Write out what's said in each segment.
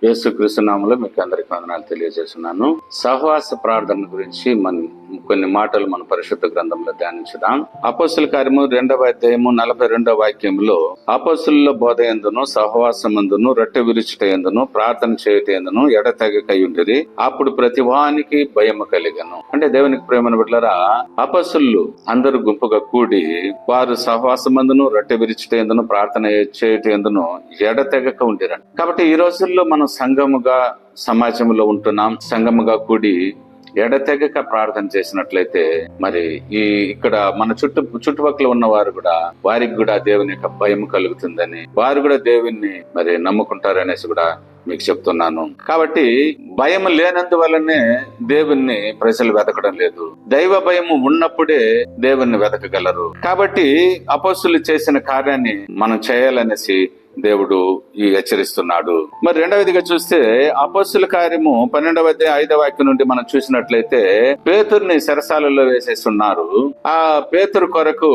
యేసుక్రీస్తు నామములో మీకు అందరికీ వందనాలు తెలియజేస్తున్నాను. సహవాస ప్రార్థన గురించి కొన్ని మాటలు మన పరిశుద్ధ గ్రంథంలో ధ్యానించుదాం. అపోస్తుల కార్యము 2వ అధ్యాయము 42వ వాక్యంలో అపోస్తుల బోధ యందును సహవాసమందును రొట్టె విరుచుట యందును ప్రార్థన చేయుట యందును ఎడతెగకయుండిరి. అప్పుడు ప్రతి వానికి భయము కలిగెను. అంటే దేవునికి ప్రేమను బిడ్డలారా, అపోస్తులు అందరూ గుంపుగా కూడి వారు సహవాసమందును రొట్టె విరుచుట యందును ప్రార్థన చేయుట యందును ఎడతెగక ఉండిరండి. కాబట్టి ఈ రోజుల్లో మనం సంఘముగా సమాజంలో ఉంటున్నాం. సంఘముగా కూడి ఎడతెగక ప్రార్థన చేసినట్లయితే మరి ఇక్కడ మన చుట్టుపక్కల ఉన్న వారు కూడా వారికి కూడా దేవుని యొక్క భయం కలుగుతుందని, వారు కూడా దేవుణ్ణి మరి నమ్ముకుంటారనేసి కూడా మీకు చెప్తున్నాను. కాబట్టి భయం లేనందువల్లనే దేవుణ్ణి ప్రజలు వెతకడం లేదు. దైవ భయము ఉన్నప్పుడే దేవుణ్ణి వెతకగలరు. కాబట్టి అపోస్తులు చేసిన కార్యాన్ని మనం చేయాలనేసి దేవుడు హెచ్చరిస్తున్నాడు. మరి రెండవదిగా చూస్తే అపోస్తుల కార్యము 12వ అధ్యాయం 5వ వాక్యం నుండి మనం చూసినట్లయితే పేతురుని చెరసాలలో వేసేస్తున్నారు. ఆ పేతురు కొరకు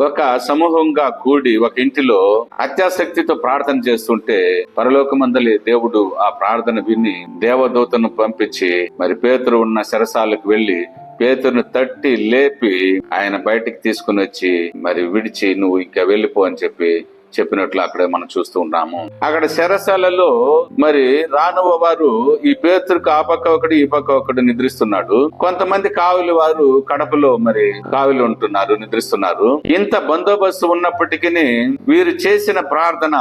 ఒక సమూహంగా కూడి ఒక ఇంటిలో అత్యాసక్తితో ప్రార్థన చేస్తుంటే పరలోకమందలి దేవుడు ఆ ప్రార్థన విని దేవదూతను పంపించి మరి పేతురు ఉన్న చెరసాలకు వెళ్లి పేతురుని తట్టి లేపి ఆయన బయటికి తీసుకుని వచ్చి మరి విడిచి నువ్వు ఇంకా వెళ్ళిపో అని చెప్పినట్లు అక్కడ మనం చూస్తూ ఉన్నాము. అక్కడ చెరసాలలో మరి రానువ వారు ఈ పేతురుకు ఆ పక్క ఒకటి ఈ పక్క ఒకటి నిద్రిస్తున్నాడు. కొంతమంది కావులి వారు కడపలో మరి కావులు ఉంటున్నారు, నిద్రిస్తున్నారు. ఇంత బందోబస్తు ఉన్నప్పటికీ వీరు చేసిన ప్రార్థన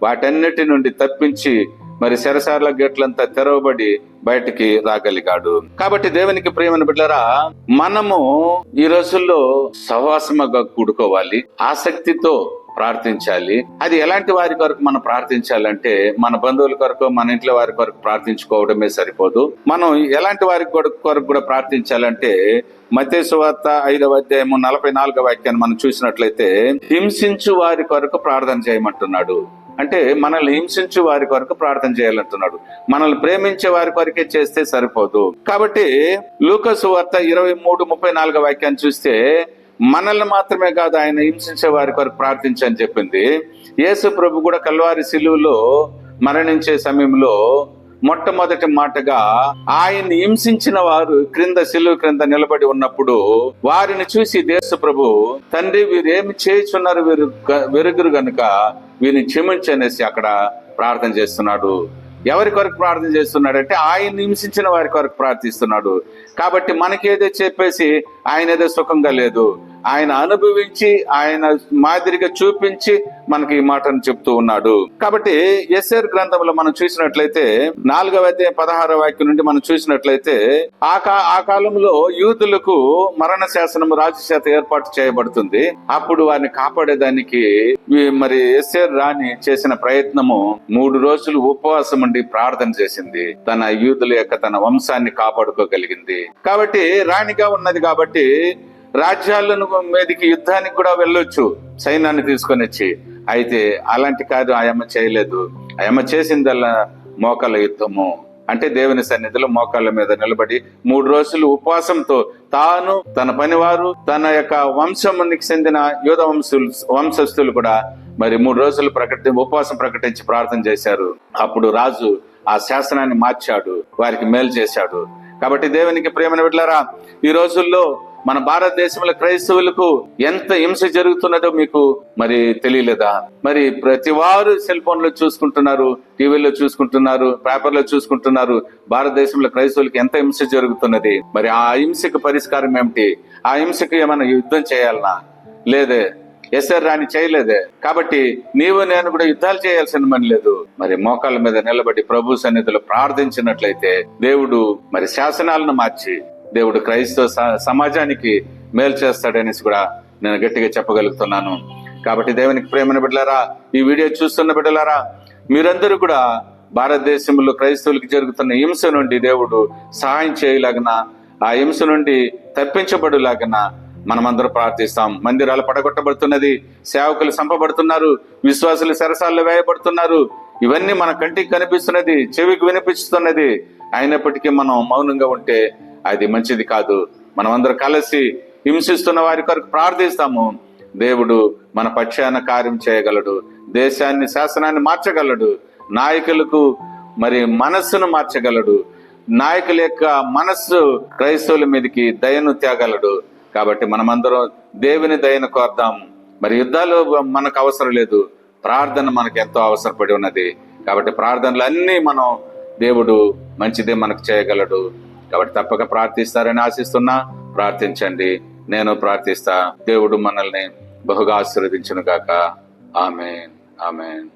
వాటన్నిటి నుండి తప్పించి మరి చెరసాల గేట్లంతా తెరవబడి బయటికి రాగలిగాడు. కాబట్టి దేవునికి ప్రియమైన బిడ్డలారా, మనము ఈ రోజుల్లో సహవాసముగా కూడుకోవాలి, ఆసక్తితో ప్రార్థించాలి. అది ఎలాంటి వారి కొరకు మనం ప్రార్థించాలంటే మన బంధువుల కొరకు, మన ఇంట్లో వారి కొరకు ప్రార్థించుకోవడమే సరిపోదు. మనం ఎలాంటి వారి కొరకు కూడా ప్రార్థించాలంటే మత్తయి సువార్త 5వ అధ్యాయము 44వ వాక్యాన్ని మనం చూసినట్లయితే హింసించు వారి కొరకు ప్రార్థన చేయమంటున్నాడు. అంటే మనల్ని హింసించు వారి కొరకు ప్రార్థన చేయాలంటున్నాడు. మనల్ని ప్రేమించే వారి కొరకే చేస్తే సరిపోదు. కాబట్టి లూకా సువార్త 23:34 వాక్యాన్ని చూస్తే మనల్ని మాత్రమే కాదు, ఆయన హింసించే వారి కొరకు ప్రార్థించని చెప్పింది. యేసు ప్రభు కూడా కల్వారి శిలువలో మరణించే సమయంలో మొట్టమొదటి మాటగా ఆయన్ని హింసించిన వారు శిలువ క్రింద నిలబడి ఉన్నప్పుడు వారిని చూసి యేసు ప్రభు, తండ్రి వీరేమి చేయుచున్నారు, వెరుగురు గనుక వీరిని క్షమించనేసి అక్కడ ప్రార్థన చేస్తున్నాడు. ఎవరి కొరకు ప్రార్థన చేస్తున్నాడు అంటే ఆయన హింసించిన వారి కొరకు ప్రార్థిస్తున్నాడు. కాబట్టి మనకేదో చెప్పేసి ఆయన ఏదో సుఖంగా లేదు, ఆయన అనుభవించి ఆయన మాదిరిగా చూపించి మనకి ఈ మాటను చెప్తూ ఉన్నాడు. కాబట్టి యెషయా గ్రంథంలో మనం చూసినట్లయితే 4వ అధ్యాయం 16వ వాక్యం నుండి మనం చూసినట్లయితే ఆ కాలంలో యూదులకు మరణ శాసనం రాజు చేత ఏర్పాటు చేయబడుతుంది. అప్పుడు వారిని కాపాడేదానికి మరి యెషయా రాణి చేసిన ప్రయత్నము 3 రోజులు ఉపవాసం ఉండి ప్రార్థన చేసింది. తన యూదుల యొక్క తన వంశాన్ని కాపాడుకోగలిగింది. కాబట్టి రాణిగా ఉన్నది కాబట్టి రాజ్యాలను మీదకి యుద్ధానికి కూడా వెళ్ళొచ్చు సైన్యాన్ని తీసుకొని వచ్చి. అయితే అలాంటి కాదు ఆయమ్మ చేయలేదు. ఆయమ్మ చేసిందల్లా మోకాళ్ళ యుద్ధము. అంటే దేవుని సన్నిధిలో మోకాళ్ళ మీద నిలబడి 3 రోజులు ఉపవాసంతో తాను, తన పనివారు, తన యొక్క వంశమునికి చెందిన యూద వంశస్థులు కూడా మరి 3 రోజులు ఉపవాసం ప్రకటించి ప్రార్థన చేశారు. అప్పుడు రాజు ఆ శాసనాన్ని మార్చాడు, వారికి మేలు చేశాడు. కాబట్టి దేవునికి ప్రియమైన బిడ్డలారా, ఈ రోజుల్లో మన భారతదేశంలో క్రైస్తవులకు ఎంత హింస జరుగుతున్నదో మీకు మరి తెలియలేదా? మరి ప్రతి వారు సెల్ ఫోన్ లో చూసుకుంటున్నారు, టీవీలో చూసుకుంటున్నారు, పేపర్లో చూసుకుంటున్నారు. భారతదేశంలో క్రైస్తవులకు ఎంత హింస జరుగుతున్నది. మరి ఆ హింసకు పరిష్కారం ఏమిటి? ఆ హింసకు ఏమైనా యుద్ధం చేయాలనా? లేదే. యెషయా రాణి చేయలేదే. కాబట్టి నీవు నేను కూడా యుద్ధాలు చేయాల్సిన పని లేదు. మరి మోకాళ్ళ మీద నిలబడి ప్రభు సన్నిధిలో ప్రార్థించినట్లయితే దేవుడు మరి శాసనాలను మార్చి దేవుడు క్రైస్తవ సమాజానికి మేలు చేస్తాడనేసి కూడా నేను గట్టిగా చెప్పగలుగుతున్నాను. కాబట్టి దేవునికి ప్రేమైన బిడ్డలారా, ఈ వీడియో చూస్తున్న బిడ్డలారా, మీరందరూ కూడా భారతదేశంలో క్రైస్తవులకు జరుగుతున్న హింస నుండి దేవుడు సహాయం చేయలాగన, ఆ హింస నుండి తప్పించబడులాగన మనమందరూ ప్రార్థిస్తాం. మందిరాలు పడగొట్టబడుతున్నది, సేవకులు చంపబడుతున్నారు, విశ్వాసులు చెరసాల్లో వేయబడుతున్నారు. ఇవన్నీ మన కంటికి కనిపిస్తున్నది, చెవికి వినిపిస్తున్నది. అయినప్పటికీ మనం మౌనంగా ఉంటే అది మంచిది కాదు. మనమందరం కలిసి హింసిస్తున్న వారి కొరకు ప్రార్థిస్తాము. దేవుడు మన పక్షాన కార్యం చేయగలడు, దేశాన్ని శాసనాన్ని మార్చగలడు, నాయకులకు మరి మనస్సును మార్చగలడు. నాయకుల యొక్క మనస్సు క్రైస్తవుల మీదకి దయను తేగలడు. కాబట్టి మనమందరం దేవుని దయను కోద్దాం. మరి యుద్ధాలు మనకు అవసరం లేదు, ప్రార్థన మనకు ఎంతో అవసరపడి ఉన్నది. కాబట్టి ప్రార్థనలు అన్నీ మనం దేవుడు మంచిదే మనకు చేయగలడు. కాబట్టి తప్పక ప్రార్థిస్తారని ఆశిస్తున్నా. ప్రార్థించండి, నేను ప్రార్థిస్తా. దేవుడు మనల్ని బహుగా ఆశీర్వదించును గాక. ఆమేన్, ఆమేన్.